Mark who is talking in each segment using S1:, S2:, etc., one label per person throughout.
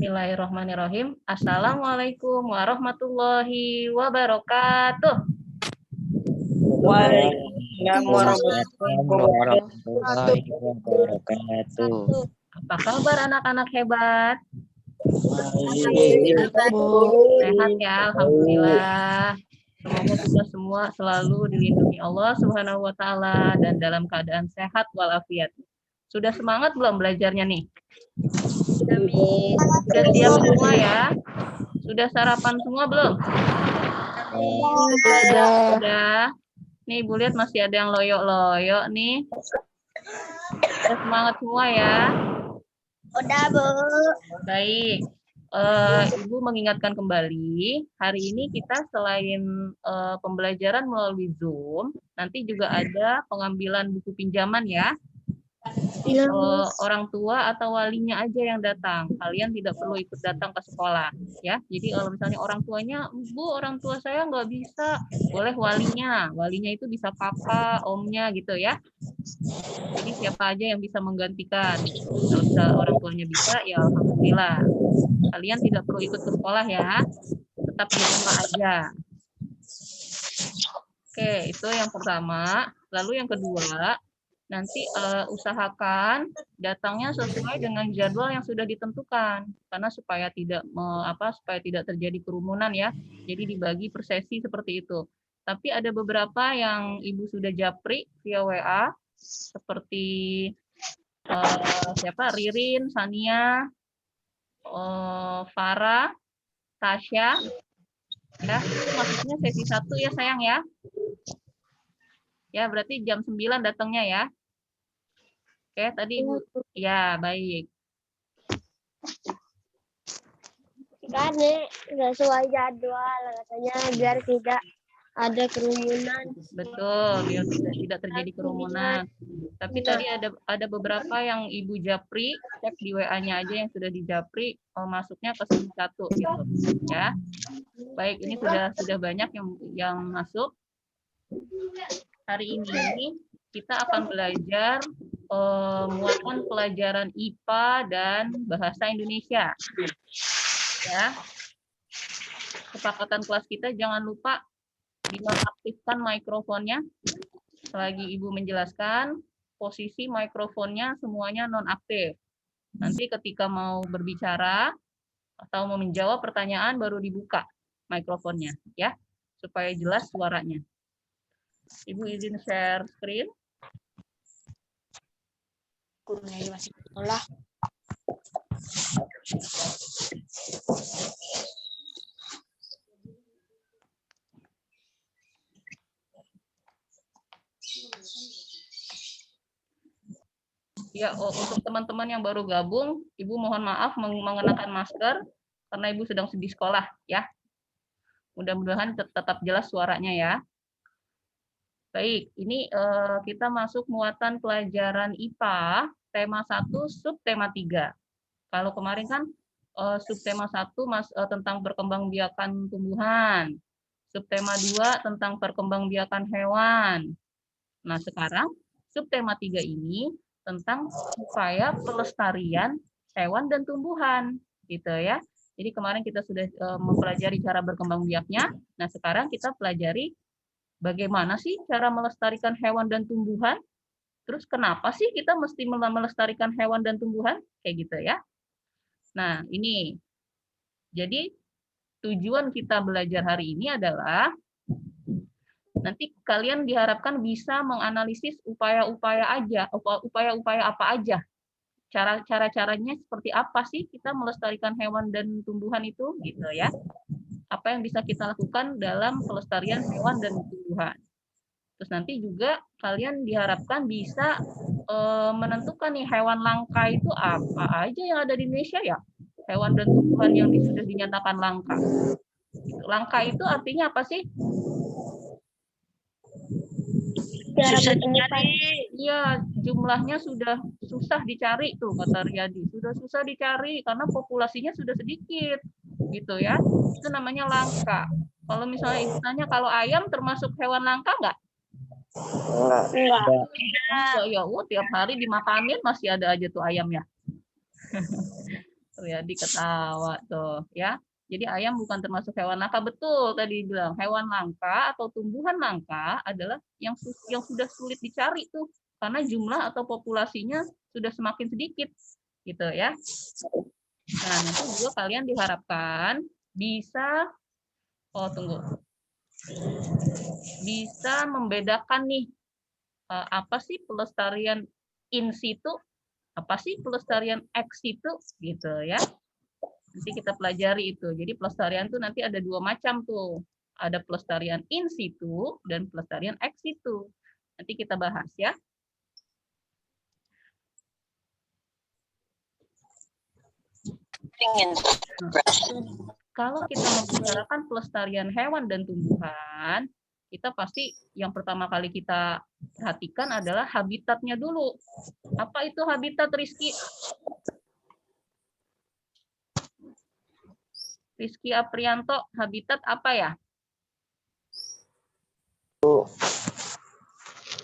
S1: Bismillahirrahmanirrahim. Assalamualaikum warahmatullahi wabarakatuh.
S2: Waalaikumsalam warahmatullahi wabarakatuh.
S1: Apa kabar anak-anak hebat? Sehat ya, alhamdulillah. Semoga kita semua selalu dilindungi Allah Subhanahu wa taala dan dalam keadaan sehat walafiat. Sudah semangat belum belajarnya nih? Sudah siap semua ya? Sudah sarapan semua belum? Sudah. Nih Ibu lihat masih ada yang loyok-loyok nih. Sudah semangat semua ya?
S3: Udah, Bu.
S1: Baik. Ibu mengingatkan kembali, hari ini kita selain pembelajaran melalui Zoom, nanti juga ada pengambilan buku pinjaman ya. Orang tua atau walinya aja yang datang. Kalian tidak perlu ikut datang ke sekolah, ya. Jadi kalau misalnya orang tuanya, Bu, orang tua saya nggak bisa, boleh walinya. Walinya itu bisa papa, omnya gitu ya. Jadi siapa aja yang bisa menggantikan. Kalau bisa orang tuanya bisa, ya alhamdulillah. Kalian tidak perlu ikut ke sekolah ya. Tetap di rumah aja. Oke, itu yang pertama. Lalu yang kedua, nanti usahakan datangnya sesuai dengan jadwal yang sudah ditentukan, karena supaya tidak terjadi kerumunan ya. Jadi dibagi per sesi seperti itu. Tapi ada beberapa yang Ibu sudah japri via WA, seperti Ririn, Sania, Farah, Tasya, ya, itu maksudnya sesi 1 ya sayang ya. Ya, berarti jam 9 datangnya ya. Oke, tadi Ibu. Ya, baik.
S3: Kan nggak sesuai jadwal katanya biar tidak ada kerumunan.
S1: Betul, biar tidak terjadi kerumunan. Tapi tadi ada beberapa yang Ibu japri, cek di WA-nya aja yang sudah dijapri, masuknya ke sesi 1 gitu. Ya. Baik, ini sudah banyak yang masuk. Hari ini kita akan belajar muatan pelajaran IPA dan bahasa Indonesia. Ya. Kesepakatan kelas kita jangan lupa dinonaktifkan mikrofonnya. Selagi Ibu menjelaskan, posisi mikrofonnya semuanya nonaktif. Nanti ketika mau berbicara atau mau menjawab pertanyaan baru dibuka mikrofonnya ya, supaya jelas suaranya. Ibu izin share screen.
S3: Gurunya masih sekolah.
S1: Ya, untuk teman-teman yang baru gabung, Ibu mohon maaf mengenakan masker karena Ibu sedang di sekolah ya. Mudah-mudahan tetap jelas suaranya ya. Baik, ini kita masuk muatan pelajaran IPA, tema 1, subtema 3. Kalau kemarin kan subtema 1 tentang perkembangbiakan tumbuhan, subtema 2 tentang perkembangbiakan hewan. Nah, sekarang subtema 3 ini tentang upaya pelestarian hewan dan tumbuhan, gitu ya. Jadi kemarin kita sudah mempelajari cara berkembang biaknya. Nah, sekarang kita pelajari bagaimana sih cara melestarikan hewan dan tumbuhan? Terus kenapa sih kita mesti melestarikan hewan dan tumbuhan? Kayak gitu ya. Nah, ini. Jadi tujuan kita belajar hari ini adalah nanti kalian diharapkan bisa menganalisis upaya-upaya apa aja. Cara-caranya seperti apa sih kita melestarikan hewan dan tumbuhan itu gitu ya. Apa yang bisa kita lakukan dalam pelestarian hewan dan tumbuhan. Terus nanti juga kalian diharapkan bisa menentukan nih hewan langka itu apa aja yang ada di Indonesia ya. Hewan dan tumbuhan yang sudah dinyatakan langka. Langka itu artinya apa sih?
S3: Susah dicari.
S1: Iya, jumlahnya sudah susah dicari tuh kata Riyadi. Sudah susah dicari karena populasinya sudah sedikit. Gitu ya. Itu namanya langka. Kalau misalnya Ibu tanya kalau ayam termasuk hewan langka nggak? Enggak. Ya, tiap hari dimakanin masih ada aja tuh ayam ya. Riyadi ketawa tuh ya. Jadi ayam bukan termasuk hewan langka, betul tadi bilang. Hewan langka atau tumbuhan langka adalah yang sudah sulit dicari tuh karena jumlah atau populasinya sudah semakin sedikit gitu ya. Nah, nanti juga kalian diharapkan bisa bisa membedakan nih apa sih pelestarian in situ, apa sih pelestarian ex situ gitu ya. Nanti kita pelajari itu. Jadi pelestarian tuh nanti ada 2 macam tuh. Ada pelestarian in situ dan pelestarian ex situ. Nanti kita bahas ya. Kalau kita membicarakan pelestarian hewan dan tumbuhan, kita pasti yang pertama kali kita perhatikan adalah habitatnya dulu. Apa itu habitat, Rizky? Rizky Aprianto, habitat apa ya?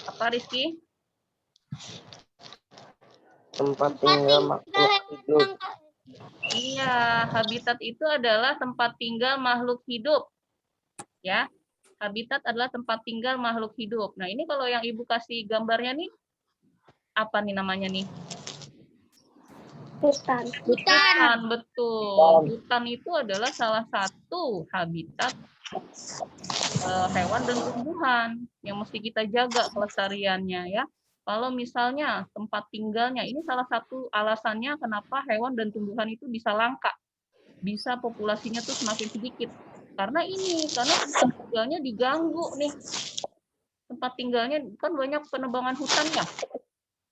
S1: Apa, Rizky?
S2: Tempat tinggal makhluk hidup.
S1: Iya, habitat itu adalah tempat tinggal makhluk hidup. Ya, habitat adalah tempat tinggal makhluk hidup. Nah, ini kalau yang Ibu kasih gambarnya nih, apa nih namanya nih?
S3: Hutan.
S1: Hutan, betul. Hutan itu adalah salah satu habitat hewan dan tumbuhan yang mesti kita jaga kelestariannya ya. Kalau misalnya tempat tinggalnya, ini salah satu alasannya kenapa hewan dan tumbuhan itu bisa langka, bisa populasinya tuh semakin sedikit. Karena tempat tinggalnya diganggu nih. Tempat tinggalnya kan banyak penebangan hutan ya.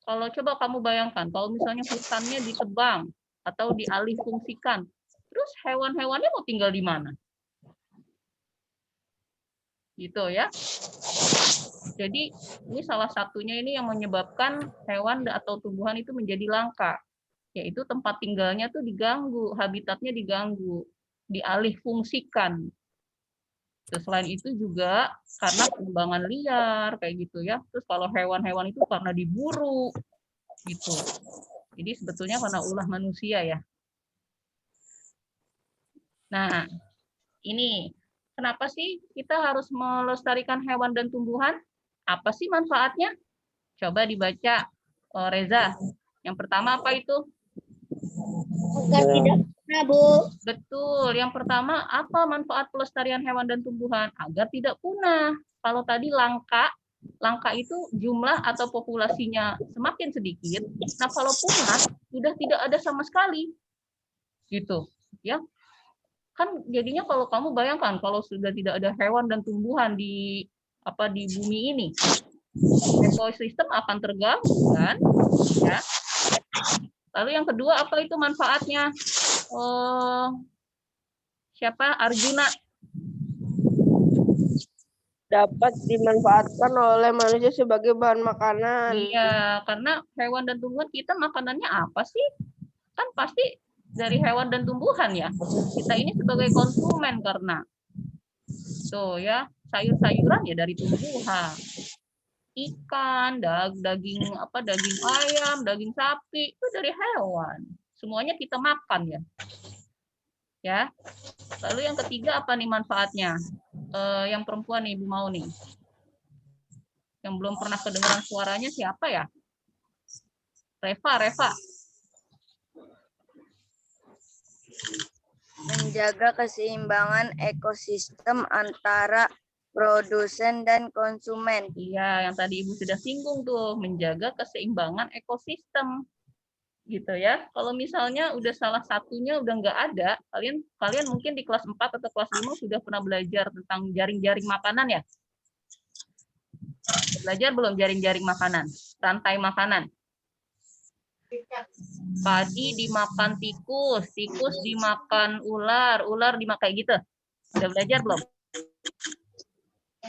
S1: Kalau coba kamu bayangkan, kalau misalnya hutannya ditebang atau dialihfungsikan, terus hewan-hewannya mau tinggal di mana? Gitu ya. Jadi ini salah satunya ini yang menyebabkan hewan atau tumbuhan itu menjadi langka, yaitu tempat tinggalnya tuh diganggu, habitatnya diganggu, dialihfungsikan. Selain itu juga karena penebangan liar kayak gitu ya. Terus kalau hewan-hewan itu karena diburu gitu. Jadi sebetulnya karena ulah manusia ya. Nah, ini kenapa sih kita harus melestarikan hewan dan tumbuhan? Apa sih manfaatnya? Coba dibaca, Reza. Yang pertama apa itu?
S3: Agar tidak punah, Bu.
S1: Betul. Yang pertama, apa manfaat pelestarian hewan dan tumbuhan? Agar tidak punah. Kalau tadi langka itu jumlah atau populasinya semakin sedikit. Nah, kalau punah sudah tidak ada sama sekali. Gitu, ya. Kan jadinya kalau kamu bayangkan kalau sudah tidak ada hewan dan tumbuhan di bumi ini, ekosistem akan terganggu kan, ya. Lalu yang kedua apa itu manfaatnya? Siapa? Arjuna.
S4: Dapat dimanfaatkan oleh manusia sebagai bahan makanan.
S1: Iya, karena hewan dan tumbuhan kita makanannya apa sih? Kan pasti dari hewan dan tumbuhan ya. Kita ini sebagai konsumen karena tuh ya, sayur-sayuran ya dari tumbuhan. Ikan, daging ayam, daging sapi itu dari hewan. Semuanya kita makan ya. Ya. Lalu yang ketiga apa nih manfaatnya? Yang perempuan nih, Ibu mau nih. Yang belum pernah kedengaran suaranya siapa ya? Reva.
S5: Menjaga keseimbangan ekosistem antara produsen dan konsumen.
S1: Iya, yang tadi Ibu sudah singgung tuh, menjaga keseimbangan ekosistem. Gitu ya. Kalau misalnya udah salah satunya udah nggak ada, kalian mungkin di kelas 4 atau kelas 5 sudah pernah belajar tentang jaring-jaring makanan ya? Belajar belum jaring-jaring makanan? Rantai makanan. Padi dimakan tikus, tikus dimakan ular, ular dimakan kayak gitu. Udah belajar belum?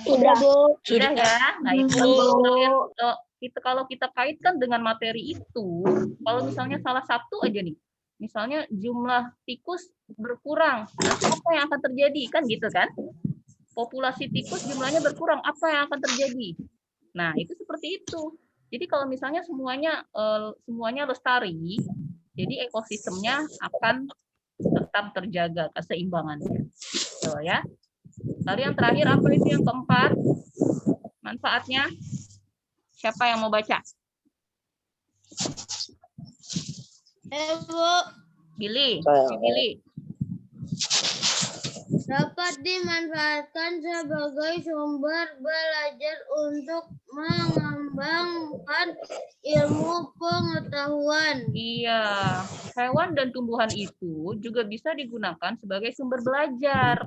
S3: Sudah, Bu.
S1: Sudah ya. Nah, itu kalau kita kaitkan dengan materi itu, kalau misalnya salah satu aja nih, misalnya jumlah tikus berkurang, apa yang akan terjadi? Kan gitu kan? Populasi tikus jumlahnya berkurang, apa yang akan terjadi? Nah, itu seperti itu. Jadi kalau misalnya semuanya lestari, Jadi ekosistemnya akan tetap terjaga keseimbangannya. Tuh ya. Lalu yang terakhir apa itu yang keempat? Manfaatnya? Siapa yang mau baca?
S3: Bu,
S1: Billy.
S2: Saya.
S1: Billy.
S3: dapat dimanfaatkan sebagai sumber belajar untuk mengembangkan ilmu pengetahuan.
S1: Iya, hewan dan tumbuhan itu juga bisa digunakan sebagai sumber belajar.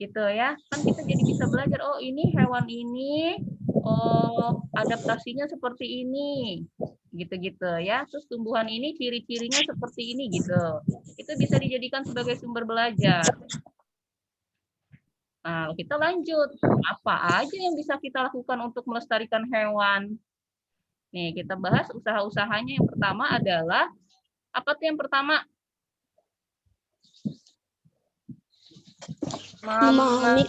S1: Gitu ya. Kan kita jadi bisa belajar, oh ini hewan ini, oh adaptasinya seperti ini. Gitu-gitu ya. Terus tumbuhan ini ciri-cirinya seperti ini gitu. Itu bisa dijadikan sebagai sumber belajar. Nah, kita lanjut. Apa aja yang bisa kita lakukan untuk melestarikan hewan? Nih, kita bahas usaha-usahanya. Yang pertama adalah, apa tuh yang pertama?
S5: Memahami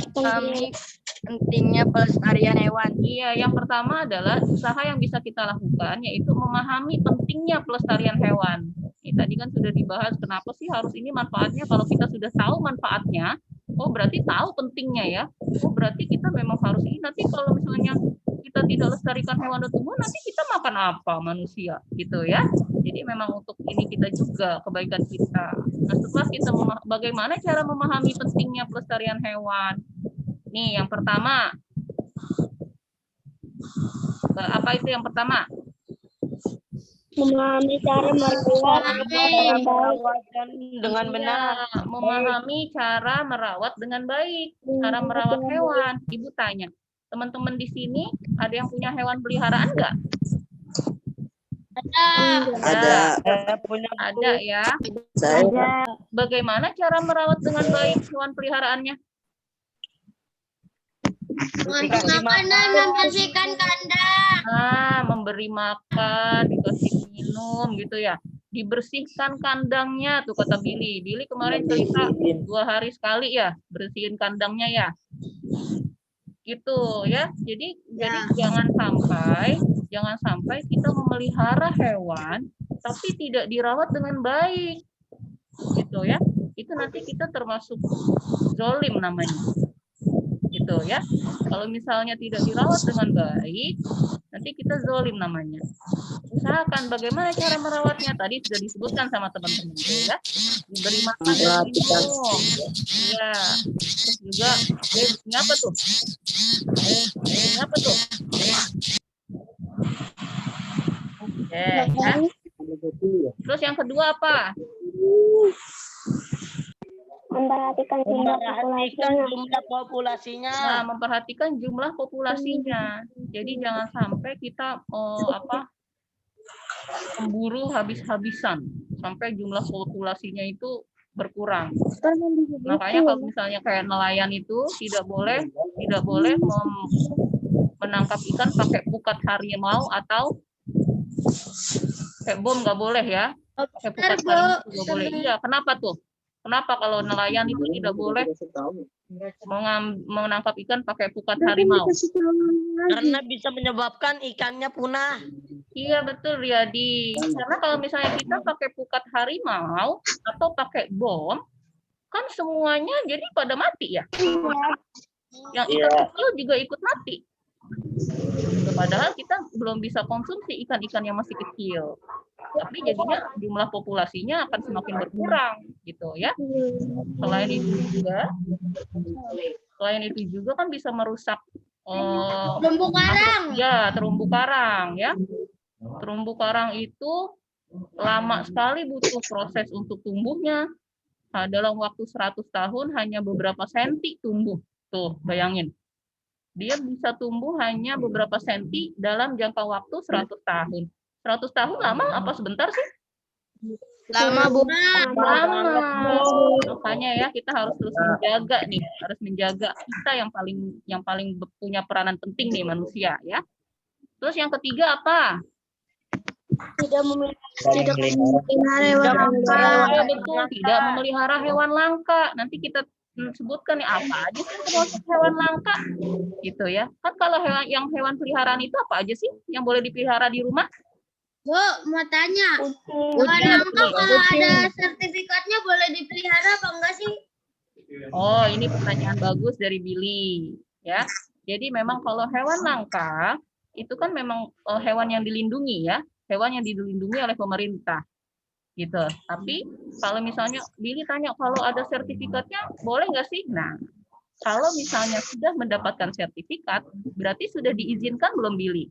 S5: pentingnya pelestarian hewan.
S1: Iya, yang pertama adalah usaha yang bisa kita lakukan, yaitu memahami pentingnya pelestarian hewan. Ini tadi kan sudah dibahas, kenapa sih harus ini manfaatnya? Kalau kita sudah tahu manfaatnya, oh berarti tahu pentingnya ya. Oh berarti kita memang harus ini. Nanti kalau misalnya kita tidak lestarikan hewan dan tumbuhan, nanti kita makan apa manusia, gitu ya. Jadi memang untuk ini kita juga kebaikan kita. Nah setelah kita bagaimana cara memahami pentingnya pelestarian hewan? Nih yang pertama, apa itu yang pertama?
S4: Memahami cara merawat dengan benar.
S1: Iya, memahami cara merawat dengan baik, cara merawat hewan. Ibu tanya, teman-teman di sini ada yang punya hewan peliharaan nggak?
S2: Ada.
S1: Ada ya.
S2: Saya.
S1: Bagaimana cara merawat dengan baik hewan peliharaannya?
S3: Untuk makanan membersihkan kandang.
S1: Nah, memberi makan, dikasih minum gitu ya. Dibersihkan kandangnya tuh kata Billy. Billy kemarin cerita 2 hari sekali ya bersihin kandangnya ya. Gitu ya. Jadi jangan sampai kita memelihara hewan tapi tidak dirawat dengan baik. Gitu ya. Itu nanti kita termasuk zolim namanya. Gitu ya. Kalau misalnya tidak dirawat dengan baik, nanti kita zolim namanya. Usahakan bagaimana cara merawatnya. Tadi sudah disebutkan sama teman-teman ya. Diberi makan dan minum. Iya. Terus juga ini apa tuh? Ini apa tuh? Oke, ya. Terus yang kedua apa?
S4: Memperhatikan
S2: jumlah populasinya.
S1: Nah, memperhatikan jumlah populasinya. Jadi jangan sampai kita memburu habis-habisan sampai jumlah populasinya itu berkurang. Makanya kalau misalnya kayak nelayan itu tidak boleh menangkap ikan pakai pukat harimau atau kayak bom, nggak boleh ya. Pakai pukat harimau nggak boleh. Iya, kenapa tuh? Kenapa kalau nelayan itu tidak boleh menangkap ikan pakai pukat harimau?
S2: Karena bisa menyebabkan ikannya punah.
S1: Iya betul Riyadi. Karena kalau misalnya kita pakai pukat harimau atau pakai bom, kan semuanya jadi pada mati ya. Yang ikan kecil juga ikut mati. Padahal kita belum bisa konsumsi ikan-ikan yang masih kecil. Tapi jadinya jumlah populasinya akan semakin berkurang gitu ya. Selain itu juga kan bisa merusak
S3: Terumbu karang.
S1: Ya, terumbu karang ya. Terumbu karang itu lama sekali butuh proses untuk tumbuhnya. Nah, dalam waktu 100 tahun hanya beberapa senti tumbuh. Tuh, bayangin. Dia bisa tumbuh hanya beberapa senti dalam jangka waktu 100 tahun. 100 tahun lama apa sebentar sih?
S3: Lama, Bu.
S1: Lama. Makanya ya kita harus terus menjaga nih, harus menjaga kita yang paling punya peranan penting nih manusia ya. Terus yang ketiga apa?
S3: Tidak memelihara hewan langka.
S1: Ya, betul, tidak memelihara hewan langka. Nanti kita sebutkan nih apa aja sih termasuk hewan langka gitu ya. Kan kalau hewan peliharaan itu apa aja sih yang boleh dipelihara di rumah?
S3: Bu, mau tanya.
S4: Kucing.
S3: Hewan langka kalau
S4: Kucing.
S3: ada sertifikatnya boleh dipelihara apa enggak sih?
S1: Oh, ini pertanyaan bagus dari Billy, ya. Jadi memang kalau hewan langka itu kan memang hewan yang dilindungi ya, hewan yang dilindungi oleh pemerintah, gitu. Tapi kalau misalnya Billy tanya kalau ada sertifikatnya boleh nggak sih? Nah, kalau misalnya sudah mendapatkan sertifikat, berarti sudah diizinkan belum Billy?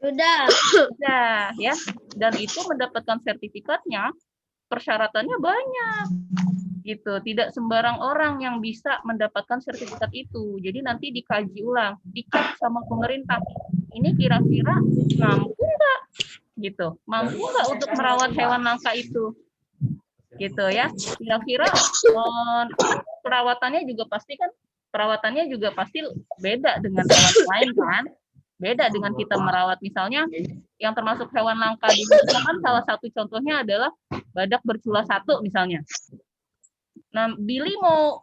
S3: Sudah.
S1: Sudah, ya. Dan itu mendapatkan sertifikatnya persyaratannya banyak gitu, tidak sembarang orang yang bisa mendapatkan sertifikat itu. Jadi nanti dikaji ulang, dicek sama pemerintah, ini kira-kira mampu nggak gitu, mampu nggak untuk merawat hewan langka itu gitu ya. Kira-kira perawatannya juga pasti beda dengan hewan lain kan, beda dengan kita merawat misalnya yang termasuk hewan langka di Indonesia kan salah satu contohnya adalah badak bercula 1 misalnya. Nah, Billy mau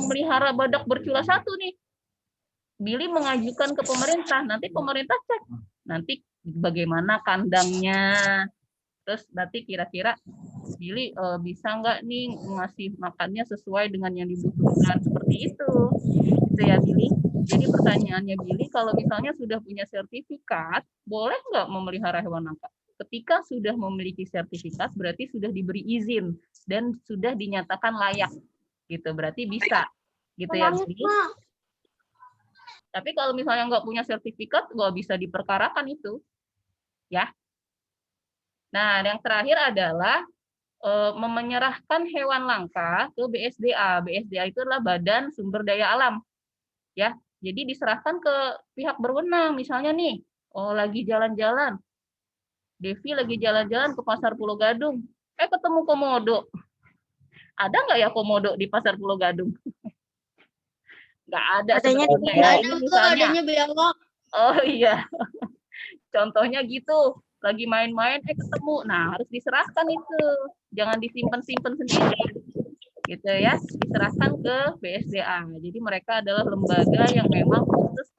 S1: melihara badak bercula 1 nih. Billy mengajukan ke pemerintah, nanti pemerintah cek. Nanti bagaimana kandangnya. Terus nanti kira-kira Billy bisa nggak nih ngasih makannya sesuai dengan yang dibutuhkan seperti itu. Itu ya Billy. Jadi pertanyaannya Billy, kalau misalnya sudah punya sertifikat, boleh nggak memelihara hewan langka? Ketika sudah memiliki sertifikat, berarti sudah diberi izin dan sudah dinyatakan layak, gitu. Berarti bisa, gitu ya Billy. Tapi kalau misalnya nggak punya sertifikat, nggak bisa diperkarakan itu, ya. Nah, yang terakhir adalah menyerahkan hewan langka ke BSDA. BSDA itu adalah Badan Sumber Daya Alam, ya. Jadi diserahkan ke pihak berwenang, misalnya nih, lagi jalan-jalan, Devi lagi jalan-jalan ke Pasar Pulau Gadung, ketemu komodo. Ada nggak ya komodo di Pasar Pulau Gadung? Nggak ada.
S5: Adanya
S1: sebenarnya
S3: Nggak
S1: ya.
S3: ada,
S1: Ini
S3: Bu,
S1: misalnya,
S3: adanya biawak.
S1: oh iya, contohnya gitu, lagi main-main, ketemu. Nah, harus diserahkan itu, jangan disimpan-simpan sendiri. Gitu ya, diserahkan ke BSDA. Jadi mereka adalah lembaga yang memang khusus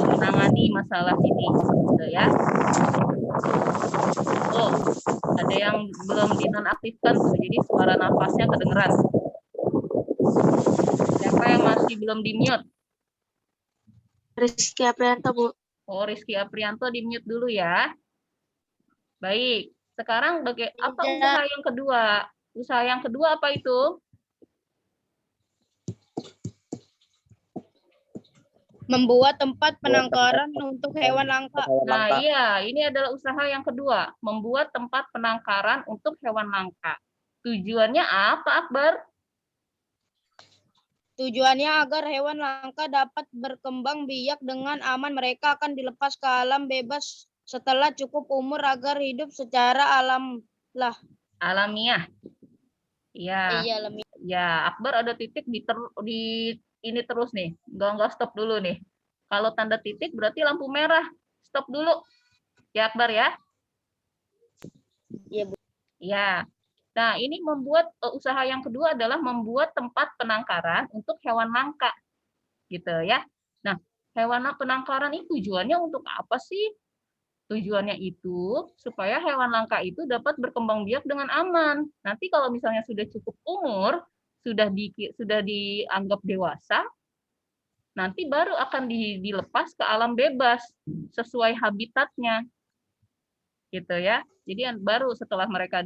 S1: menangani masalah ini, gitu ya. Oh, ada yang belum dinonaktifkan tuh, jadi suara nafasnya kedengeran. Siapa yang masih belum di-mute?
S5: Rizky Aprianto, Bu.
S1: Oh, Rizky Aprianto di-mute dulu ya. Baik, sekarang apa usaha yang kedua? Usaha yang kedua apa itu?
S5: Membuat tempat penangkaran untuk hewan langka.
S1: Nah, iya, ini adalah usaha yang kedua, membuat tempat penangkaran untuk hewan langka. Tujuannya apa, Akbar?
S5: Tujuannya agar hewan langka dapat berkembang biak dengan aman. Mereka akan dilepas ke alam bebas setelah cukup umur agar hidup secara
S1: Alamiah. Ya,
S5: Iya, alamiah.
S1: ya, Akbar ada titik di ini terus nih, nggak stop dulu nih. Kalau tanda titik berarti lampu merah, stop dulu. Ya Akbar ya.
S5: Iya, Bu.
S1: Ya. Nah, ini membuat usaha yang kedua adalah membuat tempat penangkaran untuk hewan langka. Gitu ya. Nah, hewan penangkaran ini tujuannya untuk apa sih? Tujuannya itu supaya hewan langka itu dapat berkembang biak dengan aman. Nanti kalau misalnya sudah cukup umur, sudah dianggap dewasa, nanti baru akan dilepas ke alam bebas sesuai habitatnya. Gitu ya. Jadi baru setelah mereka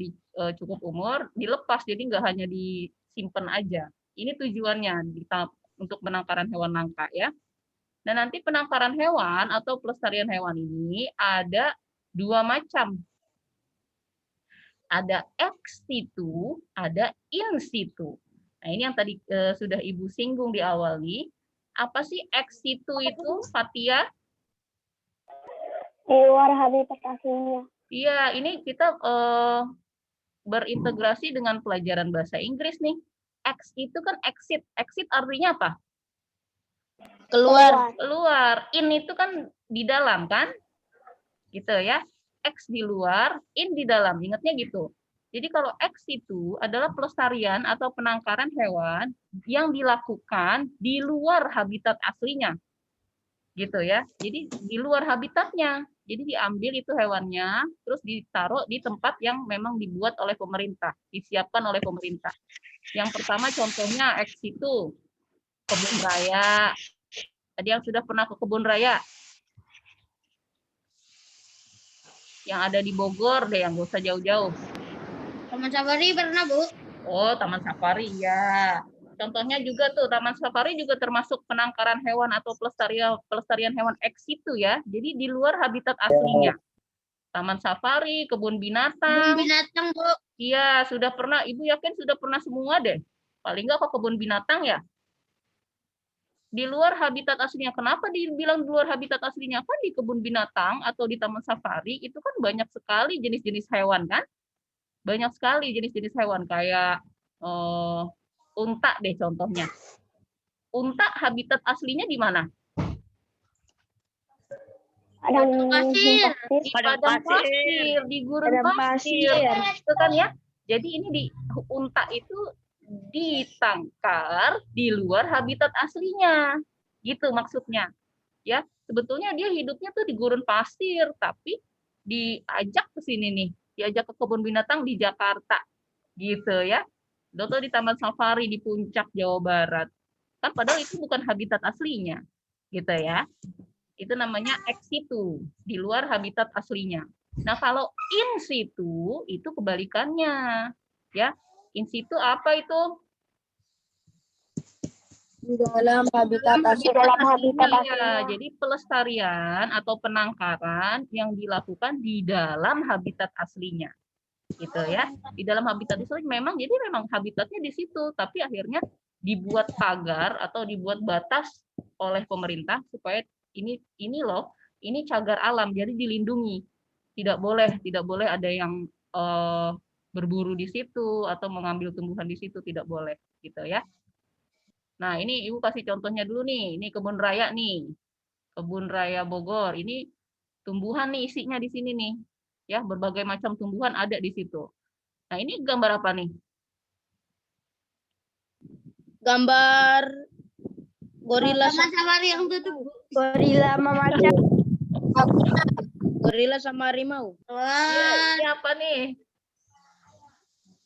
S1: cukup umur dilepas, jadi nggak hanya disimpan aja. Ini tujuannya untuk penangkaran hewan langka ya. Dan nanti penangkaran hewan atau pelestarian hewan ini ada 2 macam. Ada ex situ, ada in situ. Nah, ini yang tadi sudah Ibu singgung di awal nih. Apa sih ex situ itu, Fatia?
S3: Di luar habitat aslinya.
S1: Iya, ini kita berintegrasi dengan pelajaran bahasa Inggris nih. Ex itu kan exit. Exit artinya apa?
S5: Keluar.
S1: Keluar. In itu kan di dalam kan? Gitu ya. Ex di luar, in di dalam. Ingatnya gitu. Jadi kalau ex itu adalah pelestarian atau penangkaran hewan yang dilakukan di luar habitat aslinya. gitu ya. Jadi di luar habitatnya. Jadi diambil itu hewannya, terus ditaruh di tempat yang memang dibuat oleh pemerintah, disiapkan oleh pemerintah. Yang pertama contohnya ex situ, kebun raya. Tadi yang sudah pernah ke kebun raya? Yang ada di Bogor deh, yang gak usah jauh-jauh.
S3: Taman Safari pernah, Bu.
S1: Oh, Taman Safari, ya. Contohnya juga tuh, Taman Safari juga termasuk penangkaran hewan atau pelestarian hewan ex situ ya. Jadi di luar habitat aslinya. Taman Safari, kebun
S3: Kebun
S1: binatang.
S3: binatang, Bu.
S1: Iya, sudah pernah. Ibu yakin sudah pernah semua deh. Paling nggak ke kebun binatang ya. Di luar habitat aslinya. Kenapa dibilang di luar habitat aslinya? Kan di kebun binatang atau di Taman Safari itu kan banyak sekali jenis-jenis hewan kan? Banyak sekali jenis-jenis hewan kayak unta deh contohnya. Unta habitat aslinya di mana?
S3: Padang pasir.
S1: Di
S2: Padang
S1: padang
S2: pasir.
S1: pasir, di gurun
S5: Padang
S1: pasir.
S5: pasir.
S1: Itu kan ya. Jadi ini di unta itu ditangkar di luar habitat aslinya. Gitu maksudnya. Ya, sebetulnya dia hidupnya tuh di gurun pasir, tapi diajak ke sini nih, diajak ke kebun binatang di Jakarta. Gitu ya. Atau di Taman Safari di Puncak Jawa Barat. Kan padahal itu bukan habitat aslinya. Gitu ya. Itu namanya ex situ, di luar habitat aslinya. Nah, kalau in situ itu kebalikannya. Ya. In situ apa itu?
S5: Di dalam habitat asli.
S1: Iya, jadi pelestarian atau penangkaran yang dilakukan di dalam habitat aslinya. Gitu ya. Di dalam habitat asli memang habitatnya di situ, tapi akhirnya dibuat pagar atau dibuat batas oleh pemerintah supaya ini loh, ini cagar alam jadi dilindungi. Tidak boleh ada yang berburu di situ atau mengambil tumbuhan di situ, tidak boleh gitu ya. Nah, ini Ibu kasih contohnya dulu nih. Ini kebun raya nih. Kebun Raya Bogor. Ini tumbuhan nih isinya di sini nih. Ya, berbagai macam tumbuhan ada di situ. Nah, ini gambar apa nih?
S5: Gambar gorila
S3: Taman Safari yang tutup, Bu.
S5: gorila memacan. Gorila sama harimau.
S1: Iya,
S3: Wah,
S1: ini apa nih?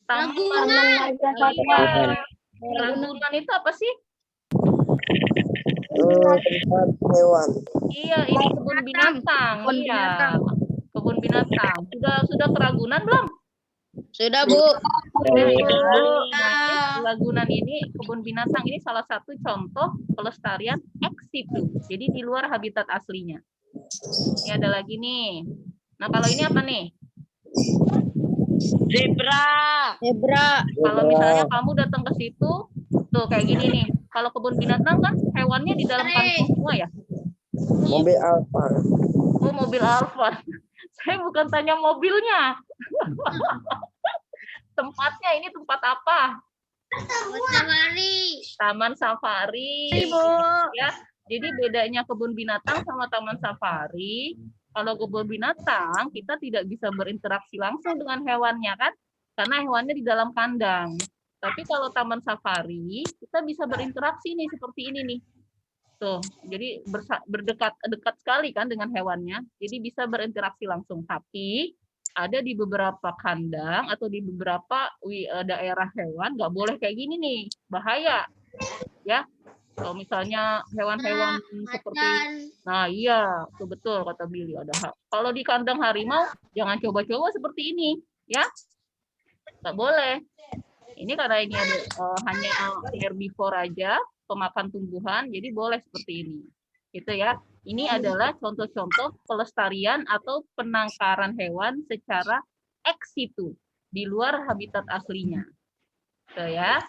S1: Taman
S3: Ragunan.
S1: Iya. Ragunan itu apa sih?
S2: Tempat hewan.
S1: Iya, ini kebun binatang.
S5: Kebun
S1: Iya.
S5: binatang.
S1: Kebun binatang. Sudah ke Ragunan belum?
S5: Sudah, Bu.
S1: Sudah ya. Nah, ini Ragunan ini kebun binatang ini salah satu contoh pelestarian ex situ. Jadi di luar habitat aslinya. Ini ada lagi nih. Nah, kalau ini apa nih?
S2: Zebra.
S5: Zebra.
S1: Kalau misalnya kamu datang ke situ, tuh kayak gini nih. Kalau kebun binatang kan hewannya di dalam kandang semua ya.
S2: Mobil Alphard.
S1: Oh, mobil Alphard. Saya bukan tanya mobilnya. Tempatnya ini tempat apa?
S3: Taman Safari.
S1: Taman Safari. Ya, jadi bedanya kebun binatang sama taman safari, kalau kebun binatang kita tidak bisa berinteraksi langsung dengan hewannya kan, karena hewannya di dalam kandang. Tapi kalau taman safari kita bisa berinteraksi nih seperti ini nih. Tuh, jadi dekat sekali kan dengan hewannya, jadi bisa berinteraksi langsung. Tapi ada di beberapa kandang atau di beberapa daerah hewan nggak boleh kayak gini nih, bahaya. Ya, kalau misalnya hewan-hewan seperti,
S3: Macan.
S1: nah iya, betul kata Billy ada. Kalau di kandang harimau jangan coba-coba seperti ini, ya, nggak boleh. Ini karena ini ada hanya herbivore aja, pemakan tumbuhan, jadi boleh seperti ini, gitu ya. Ini adalah contoh-contoh pelestarian atau penangkaran hewan secara ex situ, di luar habitat aslinya, gitu ya.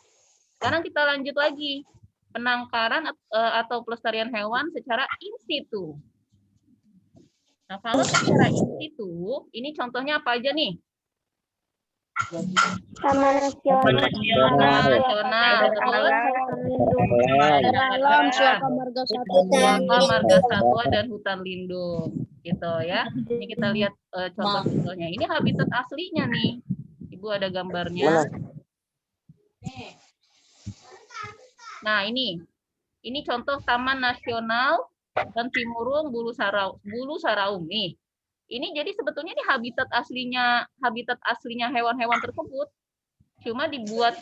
S1: Sekarang kita lanjut lagi. Penangkaran atau pelestarian hewan secara in situ. Nah, kalau secara in situ, ini contohnya apa aja nih?
S3: Taman Nasional.
S5: Alam, Suaka Marga Satwa.
S1: Suaka Marga Satwa dan hutan lindung, gitu ya. Ini kita lihat contoh-contohnya. Ini habitat aslinya nih. Ibu ada gambarnya. Nah, ini contoh Taman Nasional dan timurung bulu saraung nih. Ini jadi sebetulnya ini habitat aslinya hewan-hewan tersebut. Cuma dibuat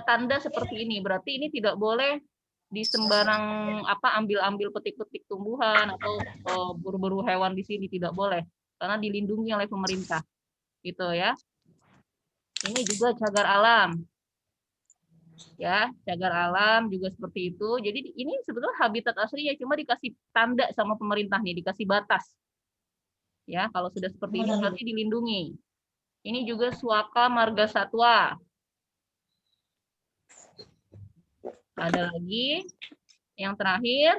S1: tanda seperti ini. Berarti ini tidak boleh di sembarang ambil petik-petik tumbuhan atau berburu hewan di sini, tidak boleh karena dilindungi oleh pemerintah. Gitu ya. Ini juga cagar alam. Ya, cagar alam juga seperti itu. Jadi ini sebetulnya habitat aslinya, cuma dikasih tanda sama pemerintah nih, dikasih batas. Ya, kalau sudah seperti ini berarti dilindungi. Ini juga suaka marga satwa. Ada lagi yang terakhir,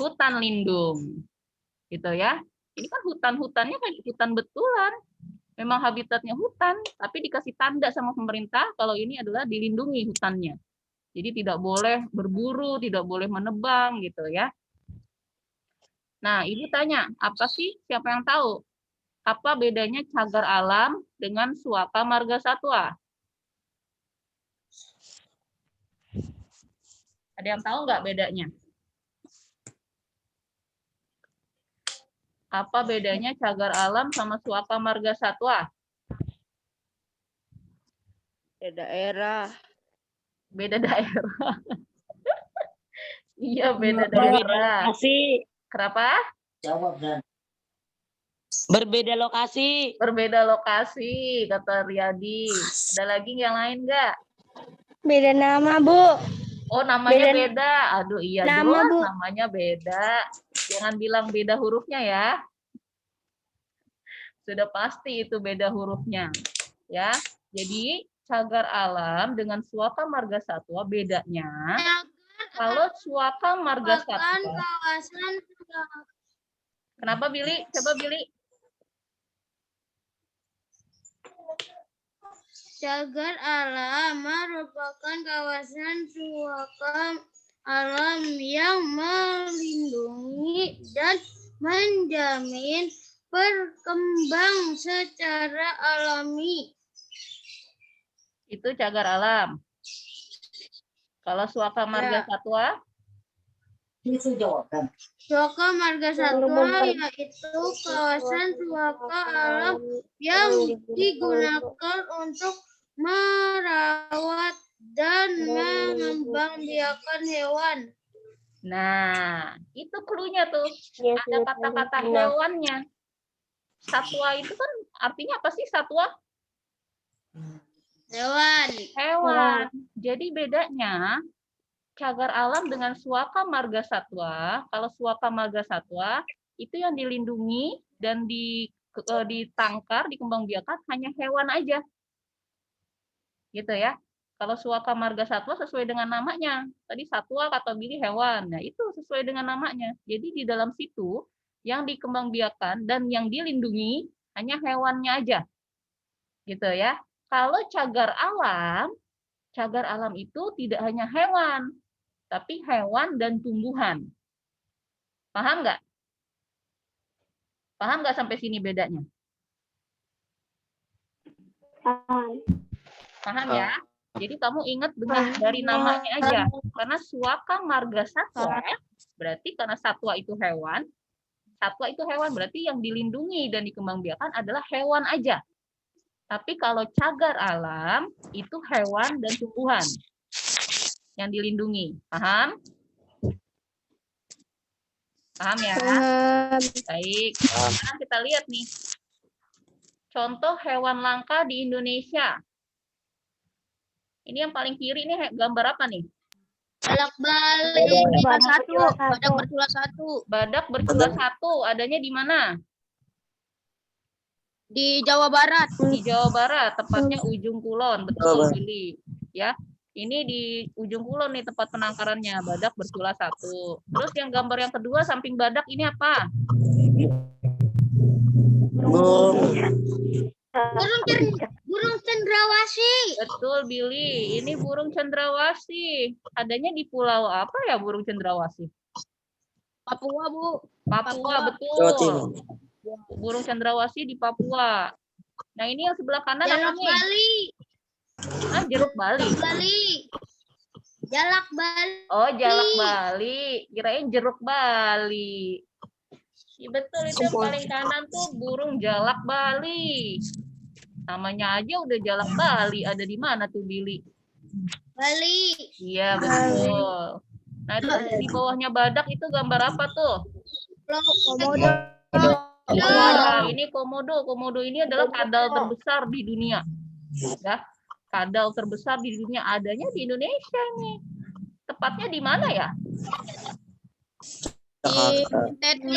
S1: hutan lindung. Gitu ya. Ini kan hutan-hutannya kayak hutan betulan. Memang habitatnya hutan, tapi dikasih tanda sama pemerintah kalau ini adalah dilindungi hutannya. Jadi tidak boleh berburu, tidak boleh menebang gitu ya. Nah, Ibu tanya, apa sih? Siapa yang tahu? Apa bedanya cagar alam dengan suaka marga satwa? Ada yang tahu nggak bedanya? Apa bedanya cagar alam sama suaka marga satwa?
S4: Daerah.
S1: Beda daerah. Iya, beda daerah. Kenapa?
S6: Berbeda lokasi.
S1: Berbeda lokasi, kata Riyadi. Ada lagi yang lain nggak?
S3: Beda nama, Bu.
S1: Oh, namanya beda. Aduh, iya
S3: Nama,
S1: jelas
S3: Bu.
S1: namanya beda. Jangan bilang beda hurufnya ya. Sudah pasti itu beda hurufnya. Ya. Jadi, cagar alam dengan suaka marga satwa bedanya. Kalau suaka marga satwa.
S3: Kawasan
S1: Kenapa, Billy? Coba, Billy.
S3: cagar alam merupakan kawasan suaka alam yang melindungi dan menjamin berkembang secara alami.
S1: Itu cagar alam. Kalau suaka marga satwa?
S3: Suaka marga satwa yaitu kawasan suaka alam yang digunakan untuk merawat dan mengembangbiakan hewan.
S1: Nah, itu cluenya tuh. Ada kata-kata hewannya. Satwa itu kan artinya apa sih satwa?
S3: Hewan.
S1: Hewan. Jadi bedanya cagar alam dengan suaka marga satwa. Kalau suaka marga satwa itu yang dilindungi dan ditangkar, dikembangbiakan hanya hewan aja. Gitu ya. Kalau suaka marga satwa sesuai dengan namanya. Tadi satwa kata Billy hewan. Nah, itu sesuai dengan namanya. Jadi di dalam situ yang dikembangbiakan dan yang dilindungi hanya hewannya aja. Gitu ya. Kalau cagar alam itu tidak hanya hewan, tapi hewan dan tumbuhan. Paham nggak? Paham nggak sampai sini bedanya? Paham ya? Jadi kamu ingat dengan dari namanya aja. Karena suaka marga satwa, berarti karena satwa itu hewan berarti yang dilindungi dan dikembangbiakan adalah hewan aja. Tapi kalau cagar alam itu hewan dan tumbuhan yang dilindungi. Paham? Paham ya? Baik. Sekarang kita lihat nih. Contoh hewan langka di Indonesia. Ini yang paling kiri ini gambar apa nih?
S3: Badak balik.
S5: Badak bertulah satu.
S1: Badak bercula satu. Adanya di mana?
S5: Di Jawa Barat.
S1: Di Jawa Barat, tepatnya Ujung Kulon. Betul, Billy. Ya. Ini di Ujung Kulon nih tempat penangkarannya. Badak bercula satu. Terus yang gambar yang kedua samping badak ini apa?
S3: Burung cendrawasih.
S1: Betul, Billy. Ini burung cendrawasih. Adanya di pulau apa ya burung cendrawasih?
S5: Papua, Bu.
S1: Papua,
S2: Jawa Timur.
S1: betul. Burung cendrawasih di Papua. Nah, ini yang sebelah kanan apa
S3: Jeruk
S1: nih?
S3: Bali.
S1: Ah, jeruk Bali.
S3: Bali. Jalak Bali.
S1: Oh, jalak Bali. Kirain jeruk Bali. Iya betul, itu yang paling kanan tuh burung jalak Bali. Namanya aja udah jalak Bali. Ada di mana tuh, Billy?
S3: Bali.
S1: Iya, betul. Nah, itu di bawahnya badak itu gambar apa tuh?
S3: Komodo.
S1: Nah, ini komodo. Komodo ini adalah kadal terbesar di dunia. Ya, kadal terbesar di dunia adanya di Indonesia nih. Tepatnya di mana ya?
S5: Di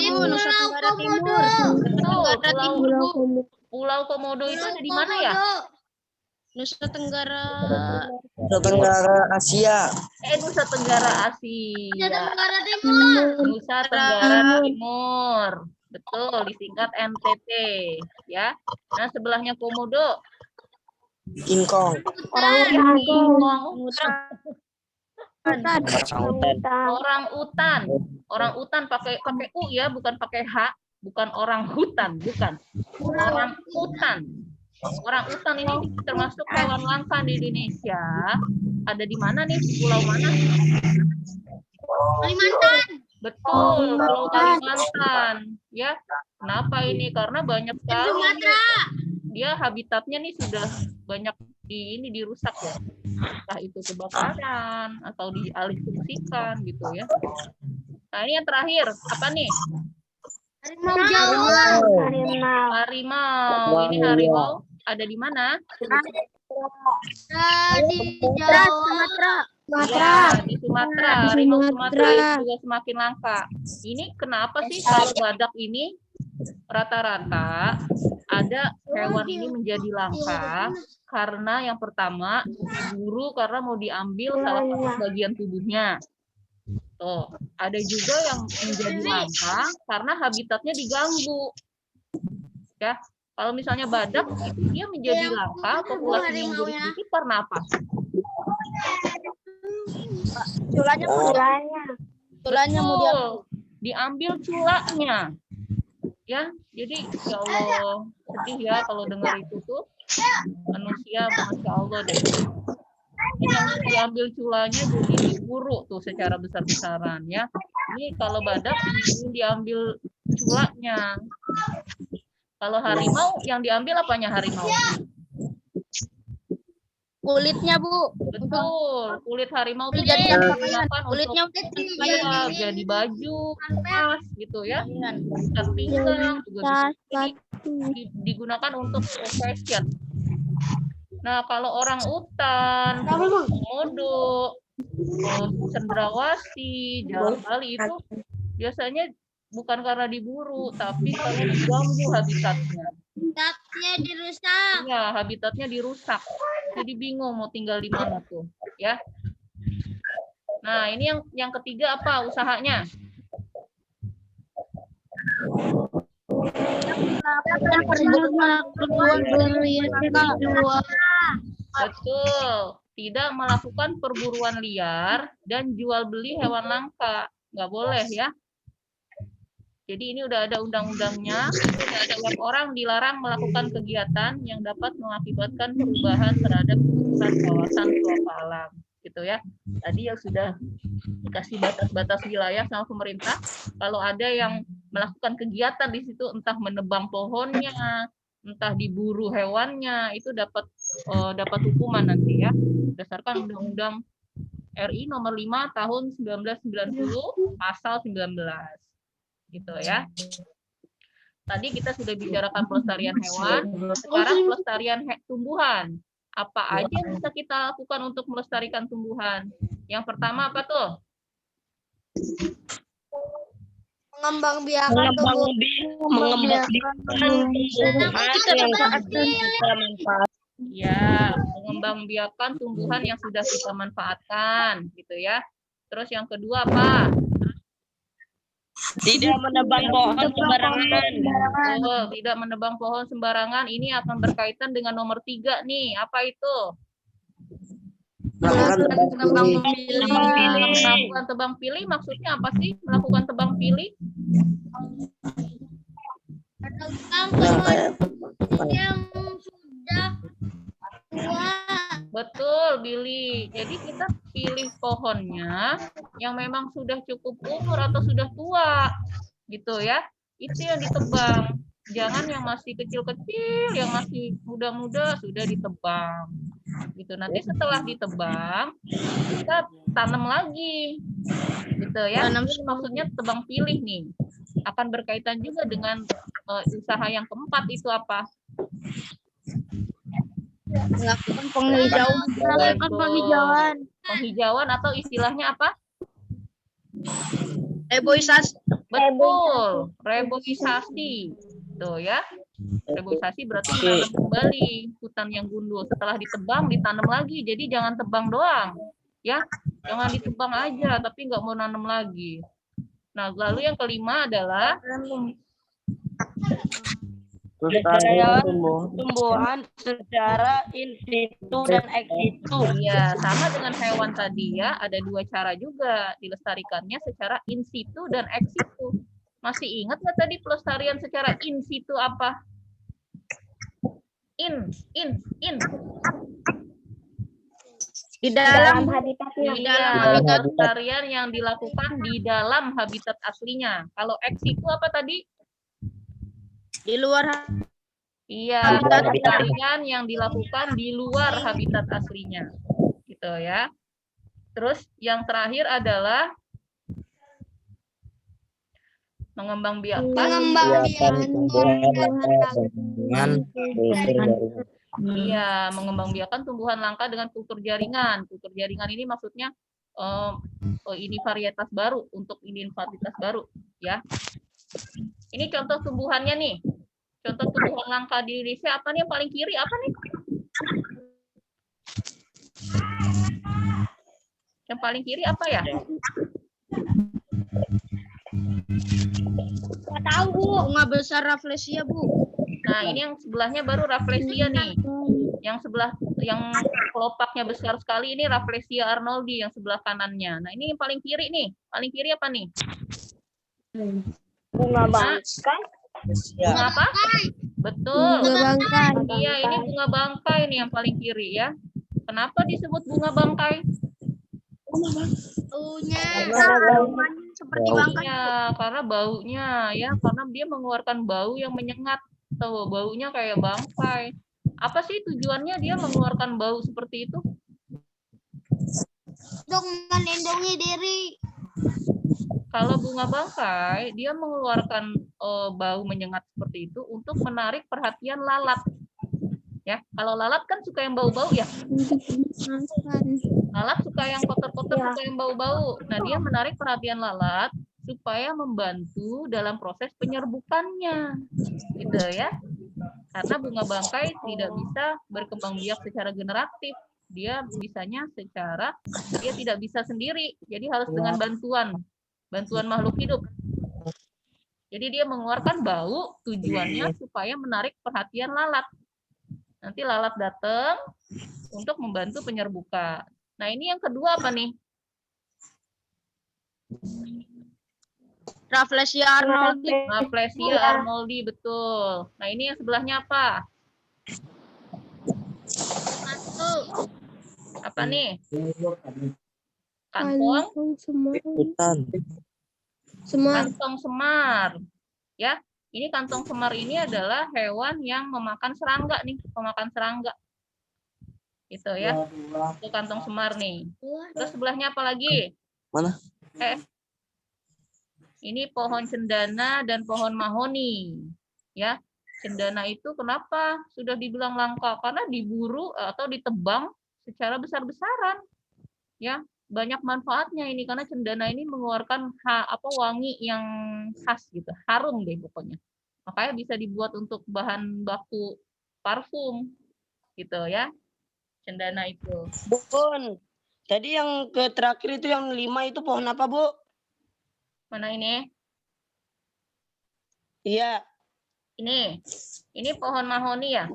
S5: Nusa Tenggara Timur.
S1: Betul,
S5: Tenggara
S1: Pulau
S5: Timur, Bu.
S1: Pulau Komodo itu ada di mana ya?
S5: Nusa Tenggara.
S2: Nusa Tenggara Asia.
S1: Nusa Tenggara
S3: Nusa
S1: Asia.
S3: Tenggara Timur.
S1: Nusa Tenggara Timur. Betul, disingkat NTT, ya. Nah, sebelahnya Komodo.
S2: King Kong.
S1: Orang utan pakai U ya, bukan pakai H, bukan orang hutan, bukan. Orang utan. Orang utan ini termasuk hewan langka di Indonesia. Ada di mana nih? Di pulau mana?
S3: Kalimantan.
S1: Betul, Pulau Kalimantan. Ya, kenapa ini? Karena banyak sekali.
S3: Sumatera.
S1: Dia habitatnya nih sudah banyak dirusak ya. Entah itu kebakaran atau dialihfungsikan gitu ya. Nah, ini yang terakhir. Apa nih?
S3: Harimau Jawa.
S1: Harimau. Ini harimau ada di mana?
S3: Di Jawa.
S1: Ya, di Sumatera. Harimau Sumatera itu juga semakin langka. Ini kenapa sih kalau badak ini rata-rata ada hewan ini menjadi langka? Karena yang pertama diburu karena mau diambil salah satu bagian tubuhnya. Tuh, ada juga yang menjadi langka karena habitatnya diganggu. Ya, kalau misalnya badak itu dia menjadi langka, populasinya menjadi sedikit karena apa?
S5: Tulanya mau
S1: Betul, diambil culanya. Ya, jadi ya Allah sedih ya kalau dengar itu tuh. Manusia, masya Allah deh. Yang diambil culanya jadi diburu tuh secara besar-besaran ya. Ini kalau badak ini diambil culanya. Kalau harimau yang diambil apanya harimau?
S5: kulitnya, Bu.
S1: Betul, kulit harimau itu
S5: Dijadikan pakaian.
S1: digunakan
S5: Kulitnya
S1: untuk
S5: untuk
S1: jadi baju, emas gitu ya. Ikat pinggang juga digunakan untuk fashion. Nah, kalau orang utan, komodo, cendrawasih, jalak Bali itu biasanya bukan karena diburu, tapi karena diganggu habitatnya.
S3: Habitatnya dirusak.
S1: Ya, habitatnya dirusak. Jadi bingung mau tinggal di mana tuh, ya. Nah, ini yang ketiga apa usahanya? Betul, tidak melakukan perburuan liar dan jual beli hewan langka. Nggak boleh ya. Jadi ini udah ada undang-undangnya. Setiap orang dilarang melakukan kegiatan yang dapat mengakibatkan perubahan terhadap kebutuhan kawasan suaka alam. Gitu ya. Tadi yang sudah dikasih batas-batas wilayah sama pemerintah. Kalau ada yang melakukan kegiatan di situ, entah menebang pohonnya, entah diburu hewannya, itu dapat hukuman nanti ya. Berdasarkan Undang-Undang RI nomor 5 tahun 1990 pasal 19. Gitu ya. Tadi kita sudah bicarakan pelestarian hewan, sekarang pelestarian tumbuhan. Apa aja yang bisa kita lakukan untuk melestarikan tumbuhan? Yang pertama apa tuh?
S3: Mengembangbiakan
S1: Ya, mengembangbiakan tumbuhan yang sudah kita manfaatkan, gitu ya. Terus yang kedua apa?
S6: Tidak menebang pohon sembarangan.
S1: Oh, tidak menebang pohon sembarangan. Ini akan berkaitan dengan nomor 3 nih. Apa itu? Melakukan tebang pilih maksudnya apa sih? Melakukan tebang pilih?
S3: yang sudah tua.
S1: Betul, Billy. Jadi pilih pohonnya yang memang sudah cukup umur atau sudah tua, gitu ya. Itu yang ditebang. Jangan yang masih kecil-kecil, yang masih muda-muda sudah ditebang. Gitu. Nanti setelah ditebang, kita tanam lagi. Gitu ya. Ini maksudnya tebang pilih nih. Akan berkaitan juga dengan usaha yang keempat itu apa?
S5: Melakukan penghijauan.
S1: Penghijauan. Penghijauan atau istilahnya apa?
S5: Reboisasi.
S1: Betul, reboisasi. Tuh ya. Reboisasi berarti menanam kembali hutan yang gundul. Setelah ditebang, ditanam lagi. Jadi jangan tebang doang. Ya, jangan ditebang aja, tapi nggak mau nanam lagi. Nah, lalu yang kelima adalah
S6: tumbuhan secara in situ dan ex situ.
S1: ya sama dengan hewan tadi ya, ada dua cara juga dilestarikannya secara in situ dan ex situ. Masih ingat nggak tadi pelestarian secara in situ apa? In.
S5: Di dalam
S3: habitatnya.
S5: di
S1: Iya,
S5: dalam habitat.
S1: pelestarian yang dilakukan di dalam habitat aslinya. Kalau ex situ apa tadi?
S5: Di luar
S1: Iya,
S5: Habitat.
S1: pelestarian yang dilakukan di luar habitat aslinya. Gitu ya. Terus yang terakhir adalah mengembangbiakan. Iya, mengembangbiakan tumbuhan langka dengan kultur jaringan. Kultur jaringan ini maksudnya ini varietas baru untuk ini varietas baru, ya. Ini contoh tumbuhannya nih. Contoh tumbuhan langka di Indonesia apa nih yang paling kiri apa nih? Yang paling kiri apa ya?
S3: Nggak tahu, Bu.
S5: bunga besar Rafflesia, Bu.
S1: Nah, ini yang sebelahnya baru Rafflesia nih. Yang sebelah yang kelopaknya besar sekali ini Rafflesia arnoldi yang sebelah kanannya. Nah, ini yang paling kiri nih. Paling kiri apa nih?
S3: Bunga
S1: bangkai.
S2: Ya.
S1: Bunga apa? Betul.
S3: Bunga bangkai.
S1: Iya, ini bunga bangkai nih yang paling kiri ya. Kenapa disebut bunga bangkai?
S3: Baunya
S5: Seperti bangkai.
S1: Ya, karena baunya ya, karena dia mengeluarkan bau yang menyengat. Tuh, baunya kayak bangkai. Apa sih tujuannya dia mengeluarkan bau seperti itu?
S3: untuk melindungi diri.
S1: Kalau bunga bangkai, dia mengeluarkan bau menyengat seperti itu untuk menarik perhatian lalat. Ya, kalau lalat kan suka yang bau-bau ya. Lalat suka yang kotor-kotor, suka yang bau-bau. Nah, dia menarik perhatian lalat supaya membantu dalam proses penyerbukannya. Gitu ya. Karena bunga bangkai tidak bisa berkembang biak secara generatif. Dia bisanya dia tidak bisa sendiri. Jadi harus dengan bantuan makhluk hidup. Jadi dia mengeluarkan bau tujuannya supaya menarik perhatian lalat. Nanti lalat datang untuk membantu penyerbukan. Nah, ini yang kedua apa nih?
S5: Rafflesia arnoldi.
S1: Rafflesia arnoldi, betul. Nah, ini yang sebelahnya apa? Apa nih? Kantong semar. Ya, ini kantong semar ini adalah hewan yang memakan serangga nih, pemakan serangga. Gitu ya. Itu kantong semar nih. Terus sebelahnya apa lagi?
S2: Mana?
S1: Ini pohon cendana dan pohon mahoni. Ya, cendana itu kenapa sudah dibilang langka? Karena diburu atau ditebang secara besar-besaran. Ya, banyak manfaatnya ini karena cendana ini mengeluarkan wangi yang khas gitu, harum deh pokoknya. Makanya bisa dibuat untuk bahan baku parfum gitu ya. Cendana itu.
S6: Bun, tadi yang ke terakhir itu yang 5 itu pohon apa, Bu?
S1: Mana ini?
S6: Iya.
S1: Ini pohon mahoni ya.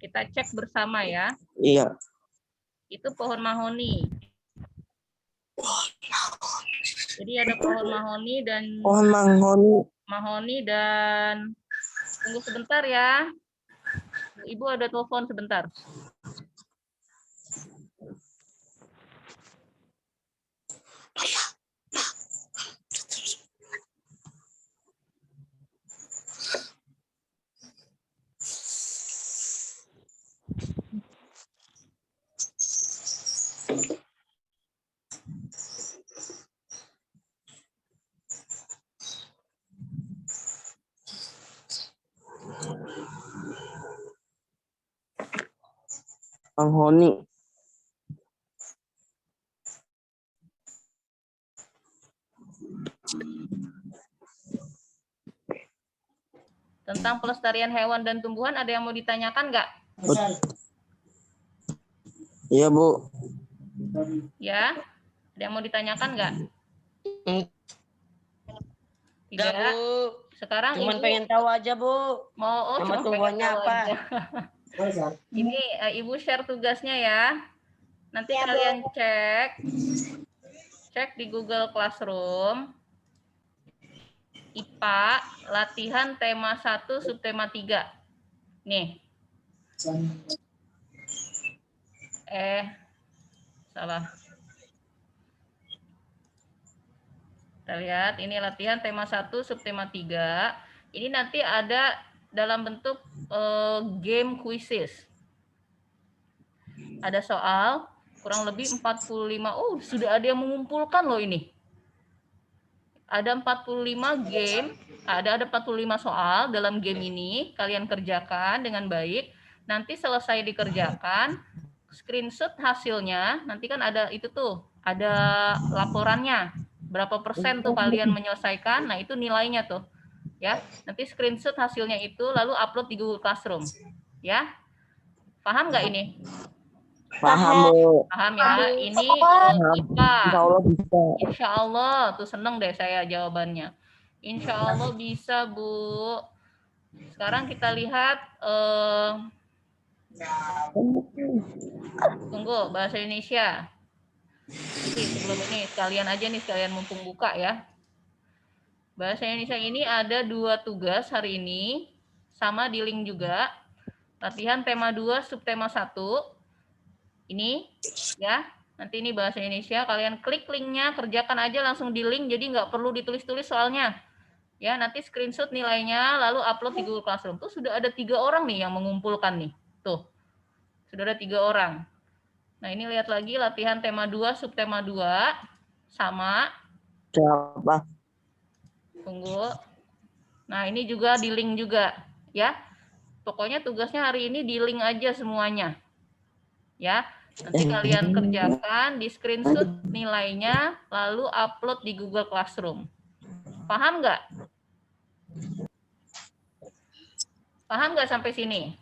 S1: Kita cek bersama ya.
S2: Iya.
S1: Itu pohon mahoni. Jadi ada pohon mahoni dan
S2: Pohon
S1: mahoni dan tunggu sebentar ya. Ibu ada telepon sebentar.
S2: Penghuni.
S1: Tentang pelestarian hewan dan tumbuhan ada yang mau ditanyakan nggak?
S2: Iya, Bu.
S1: Ya, ada yang mau ditanyakan nggak?
S6: Udah,
S1: Tidak.
S6: Bu.
S1: Sekarang
S6: Cuman
S1: Ibu
S6: pengen tahu aja, Bu.
S1: mau
S6: Nama
S1: cuma pengen
S6: tumbuhannya
S1: tahu
S6: apa?
S1: aja. Ini Ibu share tugasnya ya. Nanti
S3: Ya, Bu.
S1: kalian cek di Google Classroom. IPA latihan tema 1 subtema 3. Nih. Salah. Kita lihat ini latihan tema 1 subtema 3. Ini nanti ada dalam bentuk game quizzes. Ada soal kurang lebih 45. Oh, sudah ada yang mengumpulkan loh ini. Ada 45 game, ada 45 soal dalam game ini, kalian kerjakan dengan baik. Nanti selesai dikerjakan, screenshot hasilnya, nanti kan ada itu tuh, ada laporannya. Berapa persen tuh kalian menyelesaikan, nah itu nilainya tuh. Ya, nanti screenshot hasilnya itu lalu upload di Google Classroom. Ya. Paham nggak ini?
S2: Paham, Bu.
S1: Paham ya? Ini
S2: Paham.
S1: IPA.
S2: Insya Allah bisa.
S1: Insya Allah, tuh seneng deh saya jawabannya. Insya Allah bisa, Bu. Sekarang kita lihat, tunggu, bahasa Indonesia. Nanti sebelum ini, sekalian aja nih, sekalian mumpung buka ya. Bahasa Indonesia ini ada 2 tugas hari ini, sama di link juga. Latihan tema 2, subtema 1. Ini, ya. Nanti ini bahasa Indonesia, kalian klik linknya, kerjakan aja langsung di link, jadi nggak perlu ditulis-tulis soalnya. Ya, nanti screenshot nilainya, lalu upload di Google Classroom. Tuh sudah ada 3 orang nih yang mengumpulkan nih. Tuh, sudah ada 3 orang. Nah, ini lihat lagi latihan tema 2, subtema 2, sama.
S2: Siapa?
S1: Tunggu. Nah, ini juga di link juga, ya. Pokoknya tugasnya hari ini di link aja semuanya. Ya, nanti kalian kerjakan, di screenshot nilainya, lalu upload di Google Classroom. Paham nggak? Paham nggak sampai sini?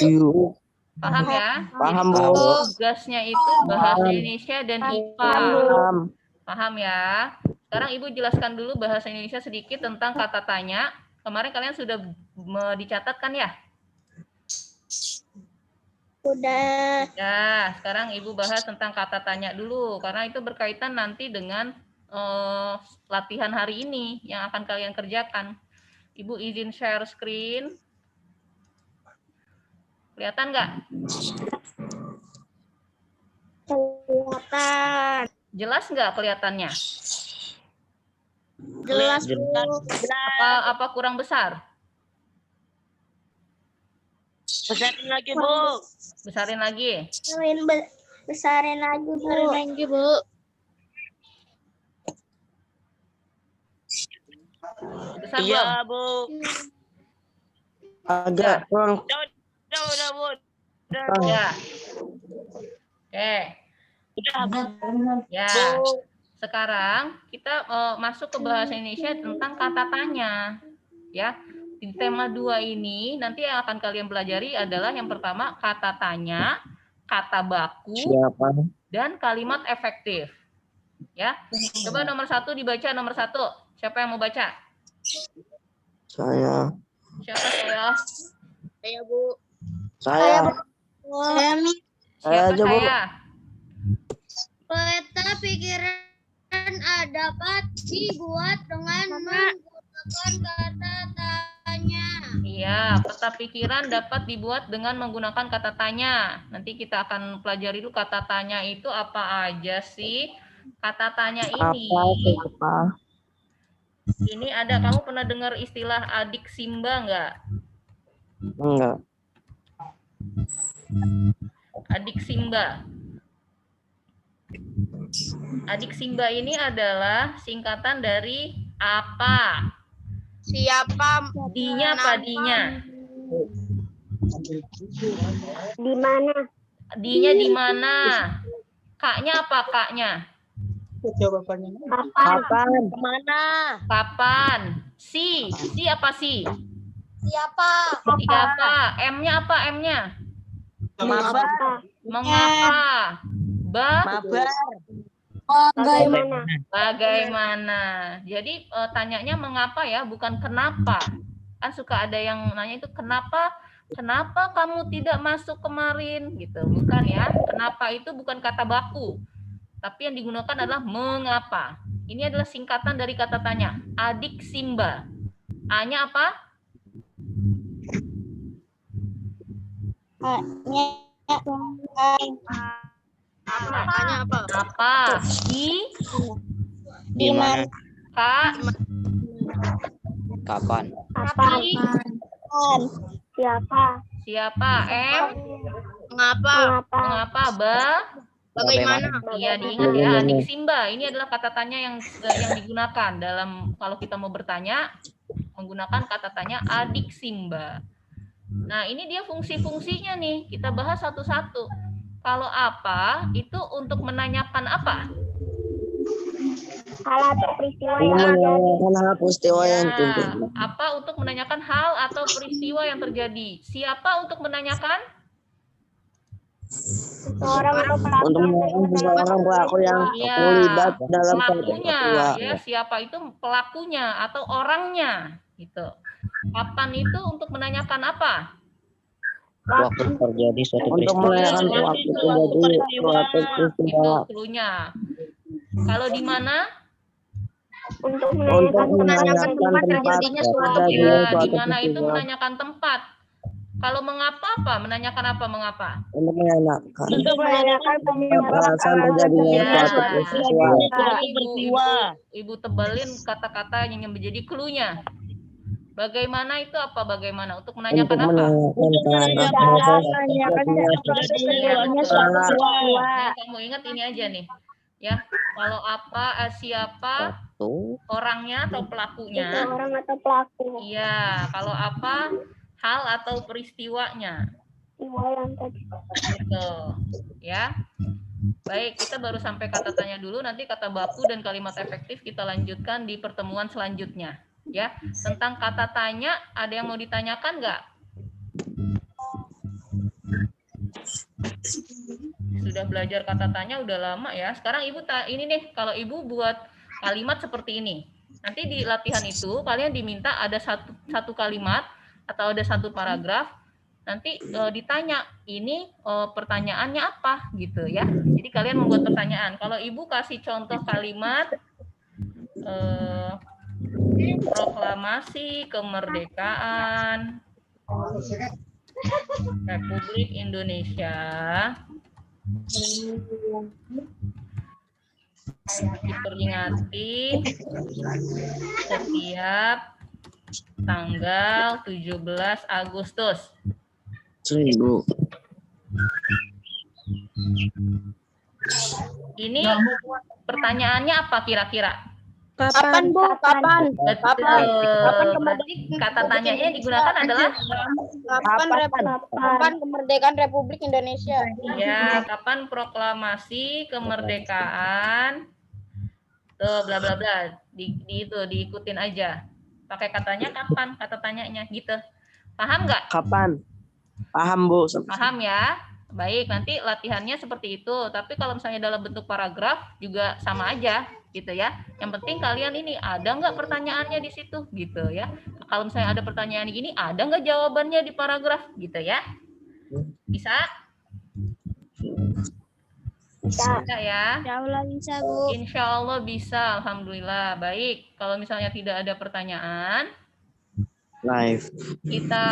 S2: Yuk.
S1: Paham ya?
S2: Paham,
S1: Jadi,
S2: Bu.
S1: tugasnya itu bahasa Indonesia dan IPA.
S2: Paham.
S1: Paham ya? Sekarang Ibu jelaskan dulu bahasa Indonesia sedikit tentang kata tanya. Kemarin kalian sudah dicatatkan ya?
S3: Udah.
S1: Ya, sekarang Ibu bahas tentang kata tanya dulu, karena itu berkaitan nanti dengan latihan hari ini yang akan kalian kerjakan. Ibu izin share screen. Kelihatan nggak?
S3: Kelihatan.
S1: Jelas nggak kelihatannya?
S3: Jelas, Bu.
S1: Apa kurang besar?
S6: Besarin lagi, Bu.
S1: Besarin lagi.
S3: Besarin lagi, Bu.
S1: Besar belum?
S6: Iya, Bu.
S2: Agak kurang.
S6: Udah, Bu. Udah,
S1: Ya. Oke. Ya.
S6: Bu.
S1: Sekarang kita masuk ke bahasa Indonesia tentang kata tanya. Ya. Di tema 2 ini nanti yang akan kalian pelajari adalah yang pertama kata tanya, kata baku,
S2: Siapa?
S1: dan kalimat efektif. Ya. Coba nomor 1 dibaca nomor 1. Siapa yang mau baca?
S2: Saya.
S1: Siapa saya?
S5: Saya, Bu.
S2: Saya. Saya aja, Bu.
S1: Saya.
S3: Peta pikiran dapat dibuat dengan menggunakan kata tanya.
S1: Ya, peta pikiran dapat dibuat dengan menggunakan kata tanya. Nanti kita akan pelajari dulu kata tanya itu apa aja sih. Kata tanya ini,
S2: Siapa?
S1: ini ada, kamu pernah dengar istilah adik Simba nggak?
S2: Enggak.
S1: Adik Simba. Adik Simba ini adalah singkatan dari apa?
S5: Siapa?
S1: Dinya apa dinya?
S3: Di mana?
S1: Dinya di mana? Kaknya apa kaknya?
S2: Kapan?
S5: Kemana?
S1: Kapan? Si apa si?
S5: Siapa?
S1: Siapa? M-nya apa M-nya?
S6: Mabar.
S1: Mengapa?
S6: Mabar.
S3: Bagaimana?
S1: Bagaimana? Jadi tanyanya mengapa ya, bukan kenapa. Kan suka ada yang nanya itu kenapa kamu tidak masuk kemarin gitu. Bukan ya. Kenapa itu bukan kata baku. Tapi yang digunakan adalah mengapa. Ini adalah singkatan dari kata tanya. Adik Simba. A-nya apa?
S5: Tanya apa?
S1: Apa?
S2: Di mana?
S1: Kak.
S2: Kapan?
S3: Kapan? Siapa?
S1: Siapa? M.
S5: Mengapa?
S3: Mengapa?
S1: Mengapa?
S5: Bagaimana?
S1: Iya, diingat ya, adik Simba. Ini adalah kata tanya yang digunakan dalam kalau kita mau bertanya menggunakan kata tanya adik Simba. Nah, ini dia fungsi-fungsinya nih. Kita bahas satu-satu. Kalau apa itu untuk menanyakan apa?
S3: Hal atau peristiwa
S2: Ini
S3: yang terjadi.
S2: menanyakan hal peristiwa yang
S1: Ya,
S2: terjadi.
S1: apa untuk menanyakan hal atau peristiwa yang terjadi? Siapa untuk menanyakan?
S3: Seseorang atau pelaku.
S2: Untuk menanyakan seseorang pelaku yang
S1: Iya,
S2: terlibat dalam suatu
S1: pelakunya.
S2: peristiwa.
S1: Ya, siapa itu pelakunya atau orangnya gitu. Kapan itu untuk menanyakan apa?
S2: Waktu terjadi suatu
S1: Untuk
S2: peristiwa.
S1: menanyakan
S2: waktu terjadi suatu
S1: Itu
S2: peristiwa.
S1: cluenya. Kalau di mana?
S3: Untuk
S2: Untuk menanyakan tempat
S5: terjadinya suatu
S2: terjadinya
S1: Ya, di
S2: suatu
S1: mana itu
S2: peristiwa.
S1: menanyakan tempat. Kalau mengapa apa? Menanyakan apa? Mengapa?
S2: Untuk menanyakan
S3: menanyakan
S2: alasan terjadinya
S1: Ya,
S2: suatu peristiwa.
S1: jadi ibu tebelin kata-kata yang menjadi cluenya. Bagaimana itu apa? Bagaimana? Untuk menanyakan
S2: Untuk
S1: apa?
S2: menanyakan
S1: Ya,
S2: suatu
S1: Nah, kamu ingat ini aja nih. Ya, kalau apa, siapa, orangnya atau pelakunya.
S3: seseorang atau pelaku.
S1: Iya, kalau apa, hal atau peristiwanya.
S3: Peristiwa yang terjadi.
S1: Gitu. Ya. Baik, kita baru sampai kata tanya dulu, nanti kata baku dan kalimat efektif kita lanjutkan di pertemuan selanjutnya. Ya, tentang kata tanya, ada yang mau ditanyakan nggak? Sudah belajar kata tanya udah lama ya. Sekarang ibu ini nih, kalau ibu buat kalimat seperti ini. Nanti di latihan itu kalian diminta ada satu kalimat atau ada satu paragraf. Nanti ditanya ini pertanyaannya apa gitu ya. Jadi kalian membuat pertanyaan. Kalau ibu kasih contoh kalimat proklamasi kemerdekaan Republik Indonesia diperingati setiap tanggal 17 Agustus.
S2: 1000.
S1: Ini pertanyaannya apa kira-kira?
S5: Kapan, Bu? Kapan?
S1: Betul. Berarti kata tanyanya yang digunakan adalah
S5: Kapan kemerdekaan Republik Indonesia?
S1: ya, kapan proklamasi kemerdekaan? Tuh, bla bla bla. Itu diikutin aja. Pakai katanya kapan, kata tanyanya gitu. Paham nggak?
S2: Kapan? Paham, Bu.
S1: Paham ya? Baik, nanti latihannya seperti itu. Tapi kalau misalnya dalam bentuk paragraf juga sama aja gitu ya. Yang penting kalian ini ada nggak pertanyaannya di situ gitu ya. Kalau misalnya ada pertanyaan gini, ada nggak jawabannya di paragraf gitu ya? Bisa? Bisa ya?
S3: Insya Allah bisa, Bu.
S1: Insya Allah bisa. Alhamdulillah. Baik, kalau misalnya tidak ada pertanyaan,
S2: Live.
S1: kita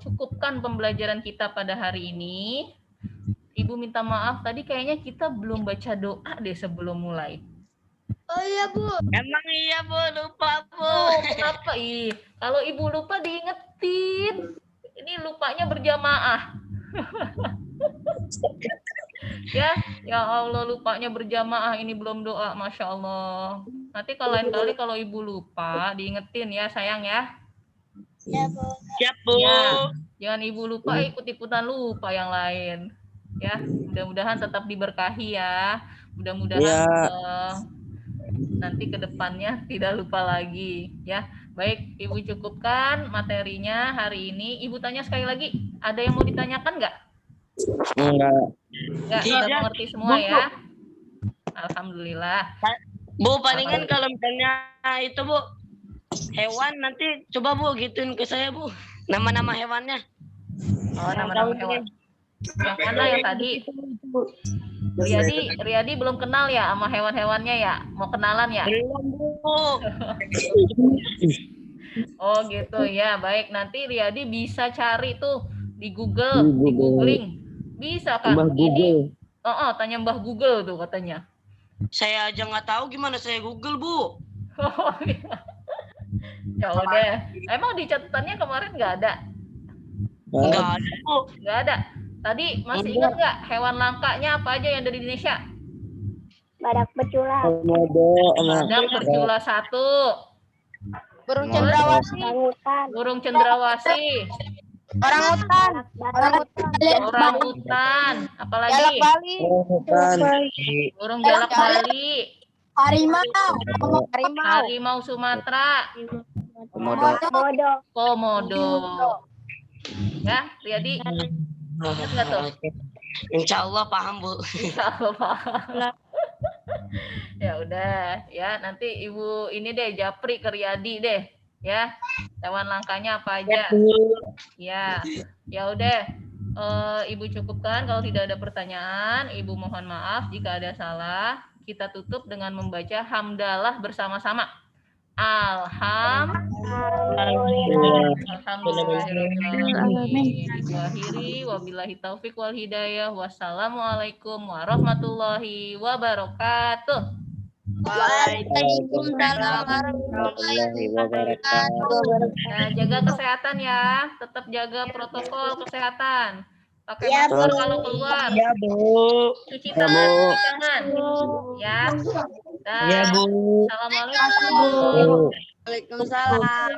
S1: cukupkan pembelajaran kita pada hari ini. Ibu minta maaf, tadi kayaknya kita belum baca doa deh sebelum mulai.
S5: Oh iya, Bu.
S6: Emang iya Bu, lupa Bu.
S1: Oh, kenapa? Kalau ibu lupa diingetin. Ini lupanya berjamaah. Ya Allah, lupanya berjamaah, ini belum doa, Masya Allah. Nanti kalau lain kali kalau ibu lupa diingetin ya sayang ya.
S3: Ya, Bu.
S6: Siap Bu.
S1: Ya, jangan ibu lupa ikut-ikutan lupa yang lain. Ya, mudah-mudahan tetap diberkahi ya. Mudah-mudahan nanti ke depannya tidak lupa lagi ya. Baik, Ibu cukupkan materinya hari ini. Ibu tanya sekali lagi, ada yang mau ditanyakan nggak?
S2: Enggak.
S1: Nggak, sudah
S6: Tidak.
S1: mengerti semua
S6: Bu.
S1: ya. Alhamdulillah.
S6: Bu, palingan kalau misalnya itu Bu, hewan nanti coba Bu gituin ke saya Bu. Nama-nama hewannya.
S1: Oh, nama-nama hewan. Yang mana yang tadi? Riyadi belum kenal ya sama hewan-hewannya ya? Mau kenalan ya?
S6: Belum Bu.
S1: Oh gitu ya. Baik, nanti Riyadi bisa cari tuh di Google, di googling. Bisa kan?
S2: Mbah Google.
S1: Tanya Mbah Google tuh katanya.
S6: Saya aja nggak tahu gimana saya Google Bu.
S1: Oh, iya. Ya udah. Emang di catatannya kemarin nggak ada?
S6: Nggak ada Bu.
S1: Nggak ada. Tadi masih ingat nggak hewan langkanya apa aja yang dari Indonesia?
S3: Badak bercula.
S2: Komodo.
S1: Badak bercula 1,
S5: Burung
S2: Mau-
S5: cendrawasih.
S3: Orangutan.
S1: burung cendrawasih,
S5: Orangutan.
S1: orangutan,
S5: Jalak
S1: apalagi
S5: Bali.
S2: Bukan.
S1: burung jalak Bali,
S5: Harimau.
S1: harimau Sumatera,
S2: Komodo.
S3: Komodo.
S1: komodo. Ya, Riyadi, ingat nggak tuh?
S6: Insya Allah paham Bu.
S1: Insya Allah paham. Ya udah, ya nanti Ibu ini deh japri ke Riyadi deh, ya. Hewan langkanya apa aja? Ya, ya udah. Ibu cukupkan. Kalau tidak ada pertanyaan, Ibu mohon maaf jika ada salah. Kita tutup dengan membaca hamdalah bersama-sama. Alhamdulillahirobbilalamin. Ibu akhiri wabillahi taufik wal hidayah. Wassalamualaikum warahmatullahi wabarakatuh.
S5: Waalaikumsalam warahmatullahi wabarakatuh.
S1: Nah, jaga kesehatan ya. Tetap jaga protokol kesehatan. Pakai
S3: Ya,
S1: masker
S3: Bu.
S1: kalau keluar.
S6: Ya Bu.
S1: Cuci
S2: Ya, Bu.
S1: tangan. Ya. Dan
S6: Ya Bu.
S1: Assalamualaikum.
S2: Bu.
S5: Waalaikumsalam.